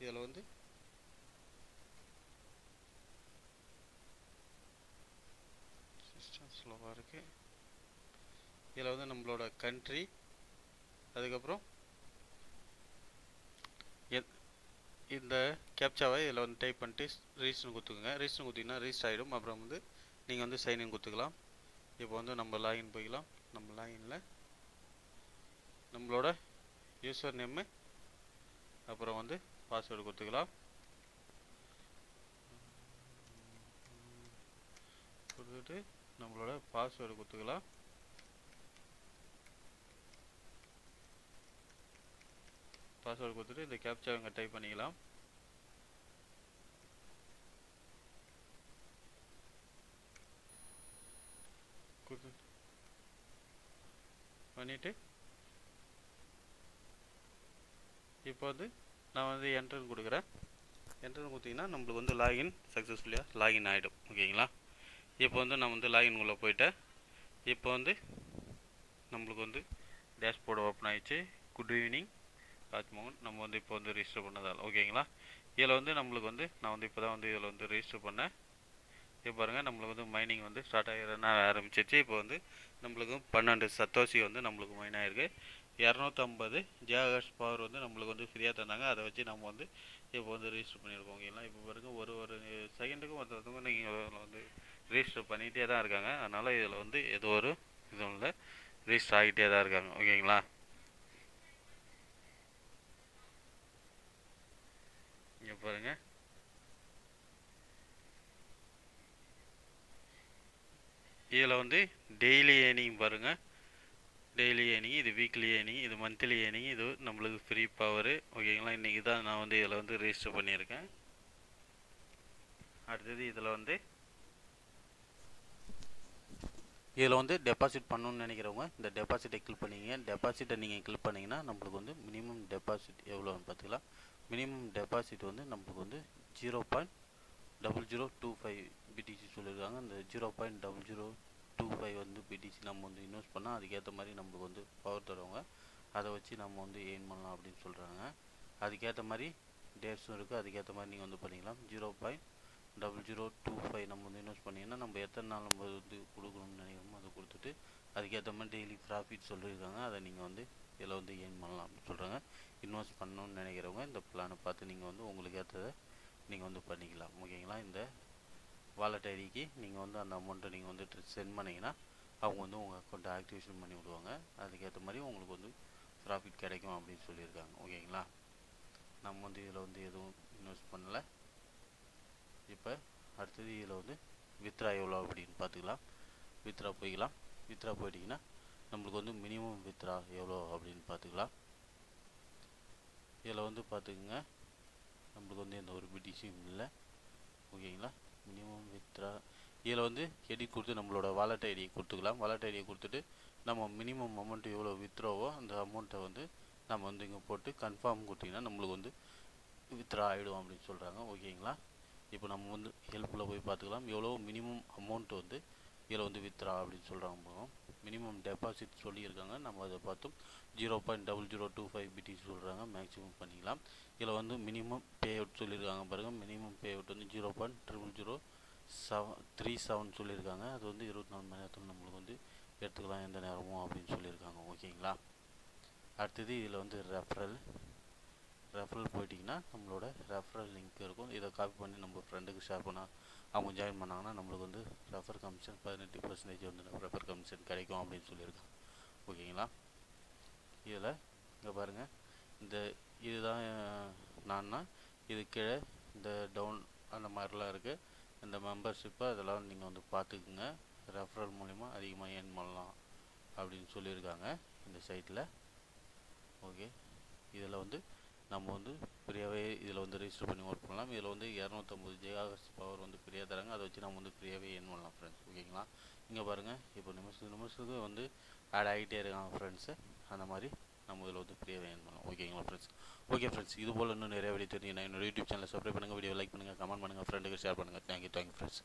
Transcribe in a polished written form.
இதில் வந்து சிஸ்டம் ஸ்லோவாக இருக்குது. இதில் வந்து நம்மளோட கண்ட்ரி, அதுக்கப்புறம் இந்த கேப்சாவை இதில் வந்து டைப் பண்ணிட்டு ரீசன் கொடுத்துக்குங்க. ரீசன் கொடுத்தீங்கன்னா ரீஸ்ட் ஆகிடும். அப்புறம் வந்து நீங்கள் வந்து சைன்இன் கொடுத்துக்கலாம். இப்போ வந்து நம்ம லாகின் போய்க்கலாம். நம்ம லாகினில் நம்மளோட யூசர் நேமு அப்புறம் வந்து பாஸ்வேர்டு கொடுத்துக்கலாம். கொடுத்துட்டு நம்மளோட பாஸ்வேர்டு கொடுத்துக்கலாம். பாஸ்வேர்டு கொடுத்துட்டு இந்த கேப்சா இங்கே டைப் பண்ணிக்கலாம். பண்ணிவிட்டு இப்போ வந்து நான் வந்து என்ட்ரன் கொடுக்குறேன். என்ட்ரன் கொடுத்தீங்கன்னா நம்மளுக்கு வந்து லாகின் சக்ஸஸ்ஃபுல்லியாக லாகின் ஆகிடும். ஓகேங்களா? இப்போ வந்து நான் வந்து லாகின் உள்ளே போயிட்டேன். இப்போ வந்து நம்மளுக்கு வந்து டேஷ்போர்டு ஓப்பன் ஆகிடுச்சு. Good evening Rajmohan. நம்ம வந்து இப்போ வந்து ரிஜிஸ்டர் பண்ணதால் ஓகேங்களா? இதில் வந்து நம்மளுக்கு வந்து நான் வந்து இப்போ தான் வந்து இதில் வந்து ரிஜிஸ்டர் பண்ணேன். இப்போ பாருங்கள் நம்மளுக்கு வந்து மைனிங் வந்து ஸ்டார்ட் ஆரம்பிச்சிச்சு. இப்போ வந்து நம்மளுக்கு 12 சத்தோசி வந்து நம்மளுக்கு மைன் ஆகிருக்கு. 250 GHz பவர் வந்து நம்மளுக்கு வந்து ஃப்ரீயாக தந்தாங்க. அதை வச்சு நம்ம வந்து இப்போ வந்து ரிஜிஸ்டர் பண்ணியிருக்கோம். ஓகேங்களா? இப்போ பாருங்கள் ஒரு செகண்டுக்கும் ஒருத்தவங்க நீங்கள் வந்து ரிஜிஸ்டர் பண்ணிகிட்டே தான் இருக்காங்க. அதனால் இதில் வந்து ஏதோ ஒரு இதுவும் இல்லை, ரிஜிஸ்டர் ஆகிட்டே தான் இருக்காங்க. ஓகேங்களா? இங்கே பாருங்கள் இதில் வந்து டெய்லி ஏர்னிங் பாருங்கள். டெய்லி ஏர்னிங், இது வீக்லி ஏர்னிங், இது மந்த்லி ஏர்னிங், இது நம்மளுக்கு ஃப்ரீ பவரு. ஓகேங்களா? இன்றைக்கி தான் நான் வந்து இதில் வந்து ரிஜிஸ்டர் பண்ணியிருக்கேன். அடுத்தது இதில் வந்து டெபாசிட் பண்ணணும்னு நினைக்கிறவங்க இந்த டெபாசிட்டை கிளிக் பண்ணிங்க. டெபாசிட்டை நீங்கள் கிளிக் பண்ணிங்கன்னா நம்மளுக்கு வந்து மினிமம் டெபாசிட் எவ்வளோன்னு பார்த்துக்கலாம். மினிமம் டெபாசிட் வந்து நம்மளுக்கு வந்து 0.0025 பிடிசி சொல்லியிருக்காங்க. இந்த 0.0025 வந்து பிடிசி நம்ம வந்து இன்வெஸ்ட் பண்ணால் அதுக்கேற்ற மாதிரி நம்மளுக்கு வந்து பவர் தருவாங்க. அதை வச்சு நம்ம வந்து எய்ன் பண்ணலாம் அப்படின்னு சொல்கிறாங்க. அதுக்கேற்ற மாதிரி டேட்ஸும் இருக்குது. அதுக்கேற்ற மாதிரி நீங்கள் வந்து பண்ணிக்கலாம். 0.0025 நம்ம வந்து இன்வெஸ்ட் பண்ணிங்கன்னா நம்ம எத்தனை நாள் நம்ம வந்து கொடுக்கணும்னு நினைக்கிறோமோ அதை கொடுத்துட்டு அதுக்கேற்ற மாதிரி டெய்லி ப்ராஃபிட் சொல்லியிருக்காங்க. அதை நீங்கள் வந்து இதில் வந்து எய்ன் பண்ணலாம் அப்படின்னு சொல்கிறாங்க. இன்வெஸ்ட் பண்ணணும்னு நினைக்கிறவங்க இந்த பிளானை பார்த்து நீங்கள் வந்து உங்களுக்கு ஏற்றதை நீங்கள் வந்து பண்ணிக்கலாம். ஓகேங்களா? இந்த வாலெட் ஐடிக்கு நீங்கள் வந்து அந்த அமௌண்ட்டை நீங்கள் வந்து சென்ட் பண்ணிங்கன்னா அவங்க வந்து உங்கள் அக்கௌண்ட்டை ஆக்டிவேஷன் பண்ணி விடுவாங்க. அதுக்கேற்ற மாதிரி உங்களுக்கு வந்து ப்ராஃபிட் கிடைக்கும் அப்படின்னு சொல்லியிருக்காங்க. ஓகேங்களா? நம்ம வந்து இதில் வந்து எதுவும் இன்வெஸ்ட் பண்ணலை. இப்போ அடுத்தது இதில் வந்து வித்ரா எவ்வளோ அப்படின்னு பார்த்துக்கலாம். வித்ரா போய்க்கலாம். வித்ரா போயிட்டிங்கன்னா நம்மளுக்கு வந்து மினிமம் வித்ரா எவ்வளோ அப்படின்னு பார்த்துக்கலாம். இதில் வந்து பார்த்துக்குங்க நம்மளுக்கு வந்து எந்த ஒரு பிடிசியும் இல்லை. ஓகேங்களா? மினிமம் வித்ரா இதில் வந்து எடிட் கொடுத்து நம்மளோட வாலெட் ஐடியை கொடுத்துக்கலாம். வாலெட் ஐடியை கொடுத்துட்டு நம்ம மினிமம் அமௌண்ட் எவ்வளோ வித்ராவோ அந்த அமௌண்ட்டை வந்து நம்ம வந்து இங்கே போட்டு கன்ஃபார்ம் கொடுத்திங்கன்னா நம்மளுக்கு வந்து வித்ரா ஆகிடும் அப்படின்னு சொல்கிறாங்க. ஓகேங்களா? இப்போ நம்ம வந்து ஹெல்ப்பில் போய் பார்த்துக்கலாம். எவ்வளோ மினிமம் அமௌண்ட் வந்து இதில் வந்து வித்ரா அப்படின்னு சொல்கிறாங்க. மினிமம் டெபாசிட் சொல்லியிருக்காங்க. நம்ம அதை பார்த்தோம் 0.0025 பிடிசி சொல்கிறாங்க. மேக்ஸிமம் பண்ணிக்கலாம். இதில் வந்து மினிமம் பே அவுட் சொல்லியிருக்காங்க பாருங்கள். மினிமம் பே அவுட் வந்து 0.0037 சொல்லியிருக்காங்க. அது வந்து 24 மணி நேரத்தில் நம்மளுக்கு வந்து எடுத்துக்கலாம் எந்த நேரமும் அப்படின்னு சொல்லியிருக்காங்க. ஓகேங்களா? அடுத்தது இதில் வந்து ரெஃபரல் போயிட்டிங்கன்னா நம்மளோட ரெஃபரல் லிங்க் இருக்கும். இதை காப்பி பண்ணி நம்ம ஃப்ரெண்டுக்கு ஷேர் பண்ணால் அவங்க ஜாயின் பண்ணாங்கன்னா நம்மளுக்கு வந்து ரெஃபர் கமிஷன் 18% வந்து ரெஃபர் கமிஷன் கிடைக்கும் அப்படின்னு சொல்லியிருக்காங்க. ஓகேங்களா? இதில் இங்கே பாருங்கள் இந்த இதுதான் நான்னா இது கீழே இந்த டவுன் அந்த மாதிரிலாம் இருக்குது. இந்த மெம்பர்ஷிப்பை அதெல்லாம் நீங்கள் வந்து பார்த்துக்குங்க. ரெஃபரல் மூலிமா அதிகமாக ஏர்ன் பண்ணலாம் அப்படின்னு சொல்லியிருக்காங்க இந்த சைட்டில். ஓகே, இதில் வந்து நம்ம வந்து ஃப்ரீயாகவே இதில் வந்து ரெஜிஸ்டர் பண்ணி ஒர்க் பண்ணலாம். இதில் வந்து 250 GHz பவர் வந்து ஃப்ரீயாக தராங்க. அதை வச்சு நம்ம வந்து ஃப்ரீயாகவே ஏர்ன் பண்ணலாம் ஃப்ரெண்ட்ஸ். ஓகேங்களா? இங்கே பாருங்கள் இப்போ நிமிஷத்துக்கு வந்து ஆட் ஆகிட்டே இருக்காங்க ஃப்ரெண்ட்ஸு. அந்த மாதிரி நம்ம இதில் வந்து ஃப்ரீயாகவே ஏர்ன் பண்ணலாம். ஓகேங்களா ஃப்ரெண்ட்ஸ்? ஓகே ஃப்ரெண்ட்ஸ், இது போல் இன்னும் நிறைய வீடியோ தெரிஞ்சுங்கன்னா என்னோட யூடியூப் சேனலை சப்ஸ்கிரைப் பண்ணுங்கள், வீடியோ லைக் பண்ணுங்கள், கமெண்ட் பண்ணுங்கள், ஃப்ரெண்டுக்கு ஷேர் பண்ணுங்கள். Thank you friends.